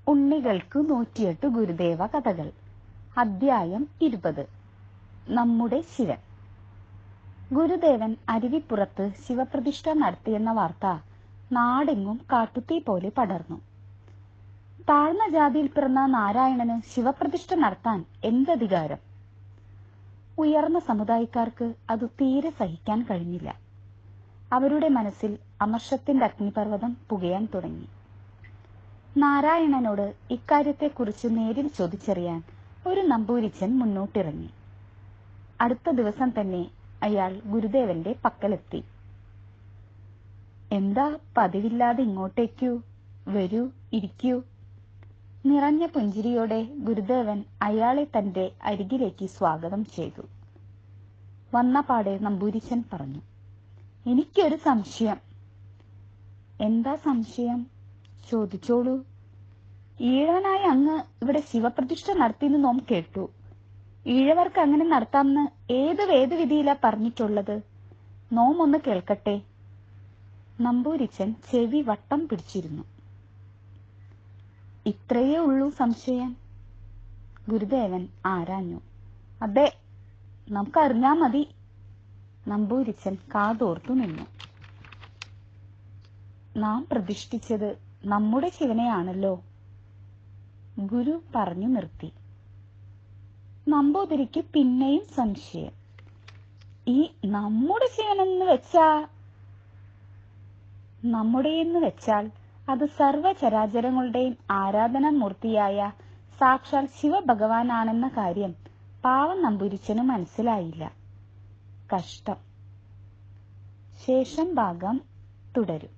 ഉണ്ണികൾക്ക് 108 ഗുരുദേവ കഥകൾ. അധ്യായം 20. നമ്മുടെ ശിവൻ. ഗുരുദേവൻ അരുവിപ്പുറത്ത് ശിവപ്രതിഷ്ഠ നടത്തിയെന്ന വാർത്ത നാടെങ്ങും കാട്ടുതീ പോലെ പടർന്നു. താഴ്ന്ന ജാതിയിൽ പിറന്ന നാരായണന് ശിവപ്രതിഷ്ഠ നടത്താൻ എന്തധികാരം? ഉയർന്ന സമുദായക്കാർക്ക് അത് തീരെ സഹിക്കാൻ കഴിഞ്ഞില്ല. അവരുടെ മനസ്സിൽ അമർഷത്തിന്റെ അഗ്നിപർവ്വതം പുകയാൻ തുടങ്ങി. നാരായണനോട് ഇക്കാര്യത്തെക്കുറിച്ച് നേരിൽ ചോദിച്ചറിയാൻ ഒരു നമ്പൂരിച്ചൻ മുന്നോട്ടിറങ്ങി. അടുത്ത ദിവസം തന്നെ അയാൾ ഗുരുദേവന്റെ പക്കലെത്തി. എന്താ പതിവില്ലാതെ ഇങ്ങോട്ടേക്കു? വരൂ, ഇരിക്കൂ. നിറഞ്ഞ പുഞ്ചിരിയോടെ ഗുരുദേവൻ അയാളെ തന്റെ അരികിലേക്ക് സ്വാഗതം ചെയ്തു. വന്നപാടെ നമ്പൂരിച്ചൻ പറഞ്ഞു, എനിക്കൊരു സംശയം. എന്താ സംശയം? ചോദിച്ചോളൂ. ഈഴവനായ അങ്ങ് ഇവിടെ ശിവപ്രതിഷ്ഠ നടത്തിയെന്ന് നോം കേട്ടു. ഈഴവർക്ക് അങ്ങനെ നടത്താമെന്ന് ഏത് വേദവിധിയിലാ പറഞ്ഞിട്ടുള്ളത്? നോം ഒന്ന് കേൾക്കട്ടെ. നമ്പൂരിച്ചൻ ചെവി വട്ടം പിടിച്ചിരുന്നു. ഇത്രയേ ഉള്ളൂ സംശയം? ഗുരുദേവൻ ആരാഞ്ഞു. അതെ, നമുക്കറിഞ്ഞാ മതി. നമ്പൂരിച്ചൻ കാതോർത്തു നിന്നു. നാം പ്രതിഷ്ഠിച്ചത് നമ്മുടെ ശിവനെയാണല്ലോ. ഗുരു പറഞ്ഞു നിർത്തി. നമ്പൂതിരിക്ക് പിന്നെയും സംശയം. ഈ നമ്മുടെ ശിവനെന്ന് വെച്ചാൽ അത് സർവചരാചരങ്ങളുടെയും ആരാധനാമൂർത്തിയായ സാക്ഷാൽ ശിവഭഗവാനാണെന്ന കാര്യം പാവം നമ്പൂരിച്ചന് മനസ്സിലായില്ല. കഷ്ടം. ശേഷം ഭാഗം തുടരും.